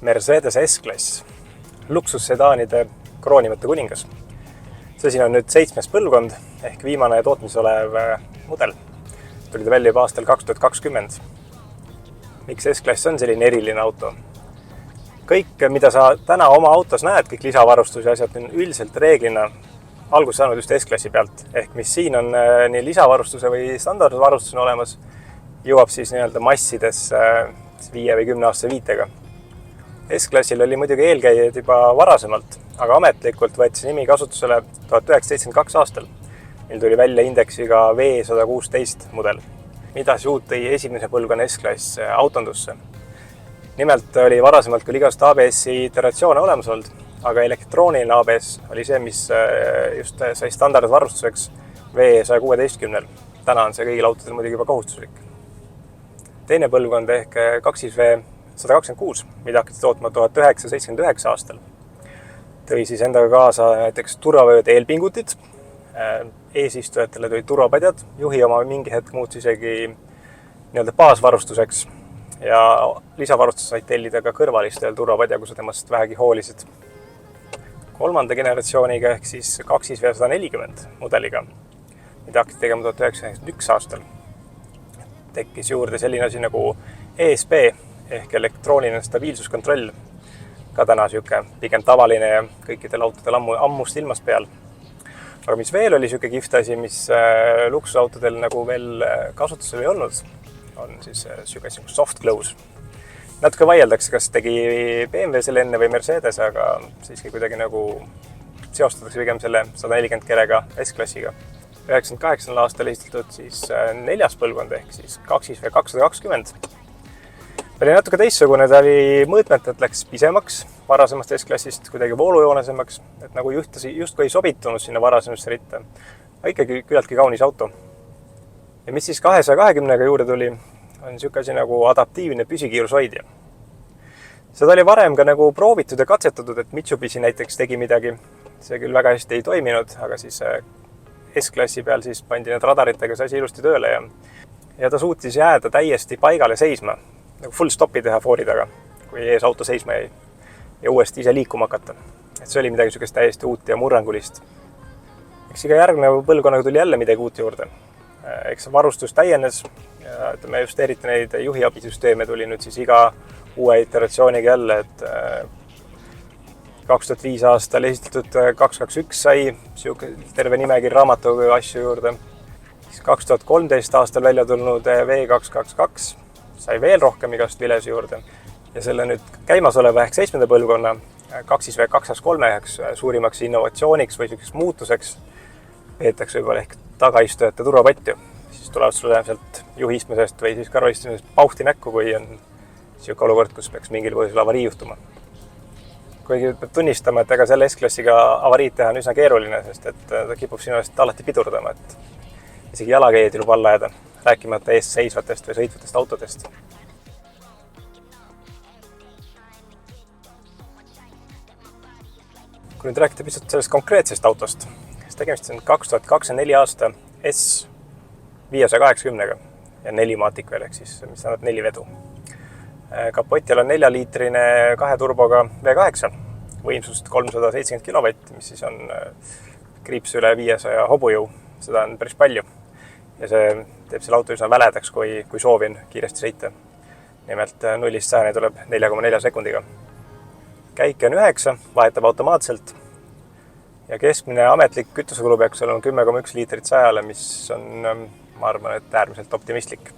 Mercedes S-klass, luksussedaanide kroonimatu kuningas. See siin on nüüd 7. põlvkond ehk viimane tootmises olev mudel. Tuli ta välja juba aastal 2020. Miks S-klass on selline eriline auto? Kõik, mida sa täna oma autos näed, kõik lisavarustus ja asjad on üldiselt reeglina alguse saanud just S-klassi pealt. Ehk mis siin on nii lisavarustuse või standardvarustus on olemas, jõuab siis nii-öelda massides 5 või 10 aastase viitega. S-klassil oli muidugi eelkäijad juba varasemalt, aga ametlikult võeti see nimi kasutusele 1972 aastal, mil tuli välja indeksiga V116 mudel. Mida see uut tõi esimese põlvkonna S-klass autondusse? Nimelt oli varasemalt küll igast ABS-i iteratsioone olemas olnud, aga elektrooniline ABS oli see, mis just sai standardvarustuseks V116. Täna on see kõigil autodel muidugi juba kohustuslik. Teine põlvkond ehk 2V126, mida hakati tootma 1979 aastal, tõi siis endaga kaasa näiteks turvavööde eelpingutid, eesistujatele tulid turvapadjad, juhi oma mingi hetk muutus isegi nii-öelda baasvarustuseks ja lisavarustus said tellida ka kõrvalistel turvapadja, kui sa temast vähegi hoolisid. Kolmanda generatsiooniga ehk siis 2V140 mudeliga, mida hakati tegema 1991 aastal, tekkis juurde selline asi nagu ESP ehk elektrooniline stabiilsuskontroll, ka täna siuke pigem tavaline ja kõikidel autodel ammust ilmast peal. Aga mis veel oli siuke kihvt asi, mis luksusautodel nagu veel kasutusel ei olnud, on siis siuke soft close. Natuke vaieldakse, kas tegi BMW selle enne või Mercedes, aga siiski kuidagi nagu seostatakse pigem selle 140 kerega S-klassiga. 1998. aastal esitatud siis 4. põlvkond ehk siis 2V220. Oli natuke teistsugune, ta oli mõõtmetelt läks pisemaks varasemast S-klassist, kuidagi voolujoonesemaks, et nagu justkui ei sobitunud sinna varasemasse ritta. Aga ikkagi küllaltki kaunis auto. Ja mis siis 220-ga juurde tuli, on siuke asi nagu adaptiivne püsikiirushoidja. Seda oli varem ka nagu proovitud ja katsetatud, et Mitsubishi näiteks tegi midagi. See küll väga hästi ei toiminud, aga siis S-klassi peal siis pandi need radaritega see asi ilusti tööle ja ta suutis jääda täiesti paigale seisma, nagu full stopi teha foori taga, kui ees auto seisma jäi ja uuesti ise liikuma hakata. Et see oli midagi sugust täiesti uut ja murrangulist. Eks iga järgneva põlvkonnaga tuli jälle midagi uut juurde. Eks varustus täienes ja ütleme just eriti neid juhiabisüsteeme tuli nüüd siis iga uue iteratsiooniga jälle, et 2005 aastal esitatud 221 sai terve nimekiri raamatuga asju juurde. 2013 aastal välja tulnud V222 sai veel rohkem igast vilesi juurde. Ja selle nüüd käimasoleva ehk 7. põlvkonna 2V223 ehk suurimaks innovatsiooniks või selliseks muutuseks peetakse võib-olla ehk tagaistujate turvapatju. Siis tulevad sulle sealt juhiistmisest või siis karvaistumisest pauhti näkku, kui on siuke olukord, kus peaks mingil põhjusel avarii juhtuma. Kuigi peab tunnistama, et ega selle S-klassiga avariid teha on üsna keeruline, sest et ta kipub sinu eest alati pidurdama, et isegi jalakäijad ilub alla jääda, rääkimata ees seisvatest või sõitvatest autodest. Kui nüüd rääkida pisut sellest konkreetsest autost, siis tegemist on 2024 aasta S580-ga ja 4 maatik veel, ehk siis mis tähendab 4 vedu. Kapotil on 4-liitrine 2 turboga V8, võimsust 370 kW, mis siis on kriips üle 500 hobujõu, seda on päris palju. Ja see teeb selle auto üsna väledaks, kui soovin kiiresti sõita. Nimelt 0-100 tuleb 4,4 sekundiga. Käike on 9, vahetab automaatselt ja keskmine ametlik kütusekulu peaks olema 10,1 liitrit 100-le, mis on, ma arvan, et äärmiselt optimistlik.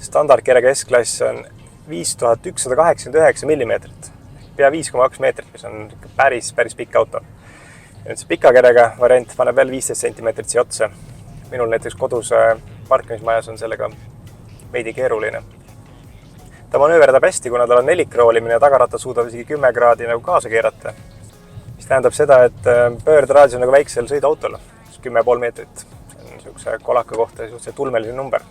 Standardkerega S-klass on 5189 millimeetrit, pea 5,2 meetrit, mis on päris pikk auto. Ja nüüd see pika kerega variant paneb veel 15 centimeetrit siia otsa. Minul näiteks kodus parkimismajas on sellega veidi keeruline. Ta manööverdab hästi, kuna tal on nelikroolimine ja tagaratta suudab isegi 10 kraadi nagu kaasa keerata. Mis tähendab seda, et pöörderaadius on nagu väiksel sõiduautol, 10,5 meetrit. See on niisuguse kolaka kohta suhteliselt ulmeline number.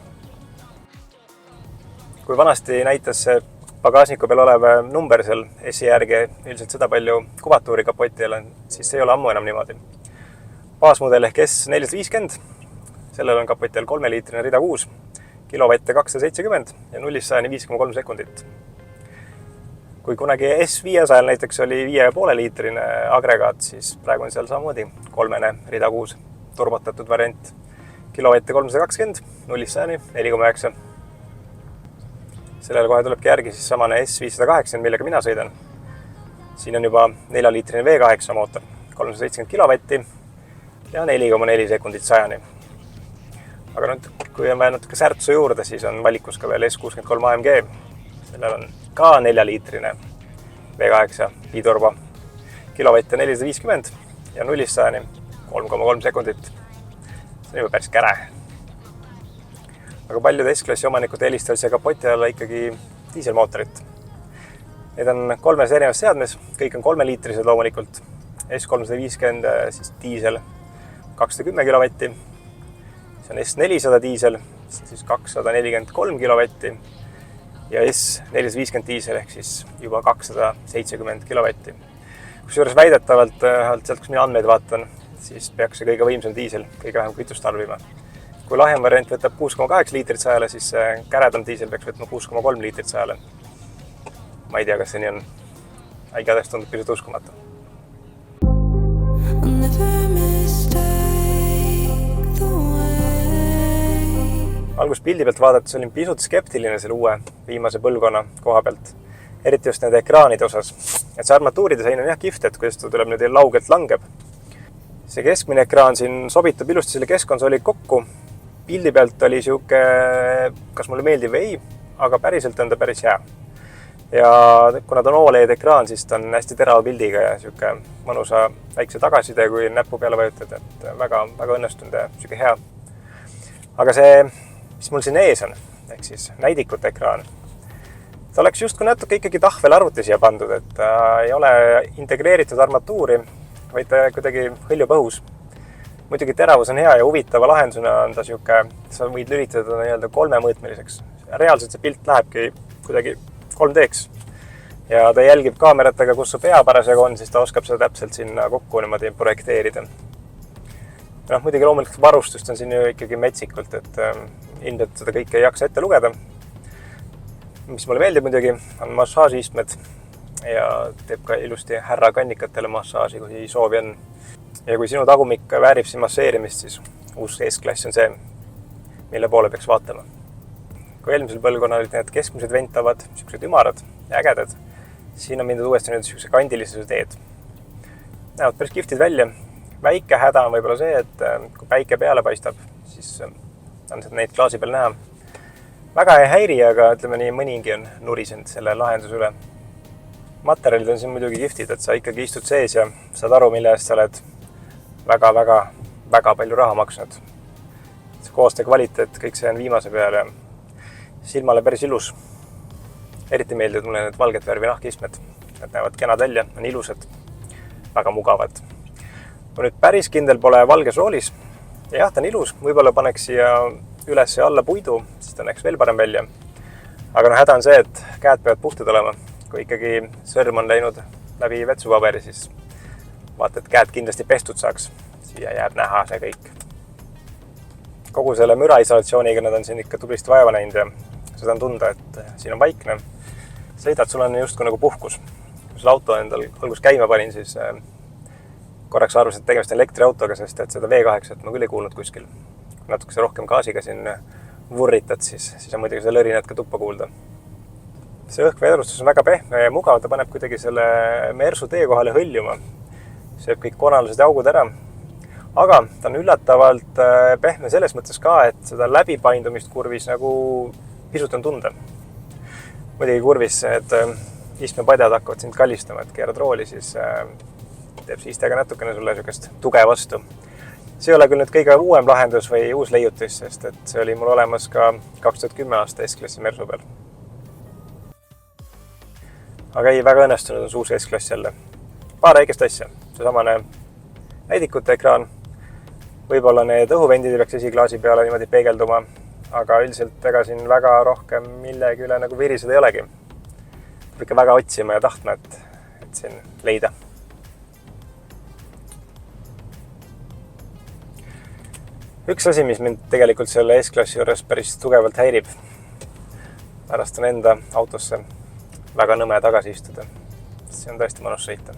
Kui vanasti näitas see pagasniku peal olev number seal S-i järgi üldiselt seda palju kuvatuuri kapotil on, siis see ei ole ammu enam niimoodi. Baasmudel ehk S450, sellel on kapotil 3-liitrine rida 6, kilovatte 270 ja 0-100 5,3 sekundit. kui kunagi S500 näiteks oli 5,5 liitrine agregaat, siis praegu on seal samamoodi 3 rida 6 turbotatud variant. Kilovatte 320, 0-100, 4,9. Sellele kohe tulebki järgi siis samane S580, millega mina sõidan. Siin on juba 4-liitrine V8 mootor, 370 kilovatti ja 4,4 sekundit 100-ni. Aga nüüd, kui on vaja natuke särtsu juurde, siis on valikus ka veel S63 AMG. Sellel on ka 4-liitrine V8 biturbo, kilovatte 450 ja 0-100-ni 3,3 sekundit. See on juba päris käre. Aga paljud S-klassi omanikud eelistavad siia kapoti alla ikkagi diiselmootorit. Need on 3 erinevas seadmes, kõik on 3-liitrised loomulikult. S350 siis diisel 210 kilovatti, see on S400 diisel, siis 243 kilovatti ja S450 diisel ehk siis juba 270 kilovatti. Kusjuures väidetavalt, sealt kus mina andmeid vaatan, siis peaks see kõige võimsam diisel kõige vähem kütust tarbima. Kui lahjem variant võtab 6,8 liitrit 100-le, siis käredam diisel peaks võtma 6,3 liitrit 100-le. Ma ei tea, kas see nii on. Igatahes tundub pisut uskumatu. Algus pildi pealt vaadates olin pisut skeptiline selle uue viimase põlvkonna koha pealt. Eriti just nende ekraanide osas. Et see armatuuridisain on jah kihvt, et kuidas ta tuleb nüüd laugelt langeb. See keskmine ekraan siin sobitub ilusti selle keskkonsooli kokku. Pildi pealt oli siuke, kas mulle meeldib või ei, aga päriselt on ta päris hea. Ja kuna ta on OLED ekraan, siis ta on hästi terava pildiga ja siuke mõnusa väikse tagaside, kui näppu peale vajutad, et väga õnnestunud ja siuke hea. Aga see, mis mul siin ees on, ehk siis näidikute ekraan, ta oleks justkui natuke ikkagi tahvel arvuti siia pandud, et ta ei ole integreeritud armatuuri, vaid ta kuidagi hõljub õhus. Muidugi teravus on hea ja huvitava lahendusena on ta siuke, sa võid lülitada nii-öelda 3-mõõtmeliseks. Reaalselt see pilt lähebki kuidagi 3D-ks. Ja ta jälgib kaameratega, kus su pea parasjagu on, siis ta oskab seda täpselt sinna kokku niimoodi projekteerida. Muidugi loomulikult varustust on siin ju ikkagi metsikult, et ilmselt seda kõike ei jaksa ette lugeda. Mis mulle meeldib muidugi, on massaažiistmed ja teeb ka ilusti härra kannikatele massaaži, kui soovi on. Ja kui sinu tagumik väärib siin masseerimist, siis uus S-klass on see, mille poole peaks vaatama. Kui eelmisel põlvkonnal olid need keskmised ventavad, siuksed ümarad ja ägedad, siin on mindud uuesti nüüd siukse kandilisuse teed. Näevad päris kihvtid välja. Väike häda on võib-olla see, et kui päike peale paistab, siis on neid klaasi peal näha. Väga ei häiri, aga ütleme nii, mõningi on nurisenud selle lahenduse üle. Materjalid on siin muidugi kihvtid, et sa ikkagi istud sees ja saad aru, mille eest sa oled väga palju raha maksnud. See koostöö kvaliteet, kõik see on viimase peale ja silmale päris ilus. Eriti meeldivad mulle need valget värvi nahkistmed. Need näevad kenad välja, on ilusad, väga mugavad. Kui nüüd päris kindel pole valges roolis, ja jah, ta on ilus, võib-olla paneks siia üles ja alla puidu, siis ta näeks veel parem välja. Aga häda on see, et käed peavad puhtad olema. Kui ikkagi sõrm on läinud läbi vetsupaberi, siis vaata, et käed kindlasti pestud saaks. Siia jääb näha see kõik. Kogu selle müraisolatsiooniga nad on siin ikka tublisti vaeva näinud ja seda on tunda, et siin on vaikne. Sõidad, sul on justkui nagu puhkus. Kui sul auto endal algus käima panin, siis korraks arvasin, et tegemist on elektriautoga, sest et seda V8 ma küll ei kuulnud kuskil. Kui natukese rohkem gaasiga siin vurritad, siis on muidugi see lõrinat ka tuppa kuulda. See õhkvedrustus on väga pehme ja mugav, ta paneb kuidagi selle Mersu tee kohale hõljuma. Sööb kõik konalused ja augud ära. Aga ta on üllatavalt pehme selles mõttes ka, et seda läbipaindumist kurvis nagu pisut on tunda. Muidugi kurvis, et istmepadjad hakkavad sind kallistama, et keerad rooli, siis teeb see istega natukene sulle niisugust tuge vastu. See ei ole küll nüüd kõige uuem lahendus või uus leiutis, sest et see oli mul olemas ka 2010 aasta S-klassi Mersu peal. Aga ei, väga õnnestunud on see uus S-klass jälle. Paar väikest asja. Seesamane näidikute ekraan. Võib-olla need õhuvendid peaks esiklaasi peale niimoodi peegelduma, aga üldiselt ega siin väga rohkem millegi üle nagu viriseda ei olegi. Peab ikka väga otsima ja tahtma, et siin leida. Üks asi, mis mind tegelikult selle S-klassi juures päris tugevalt häirib, pärast on enda autosse väga nõme tagasi istuda. see on tõesti mõnus sõita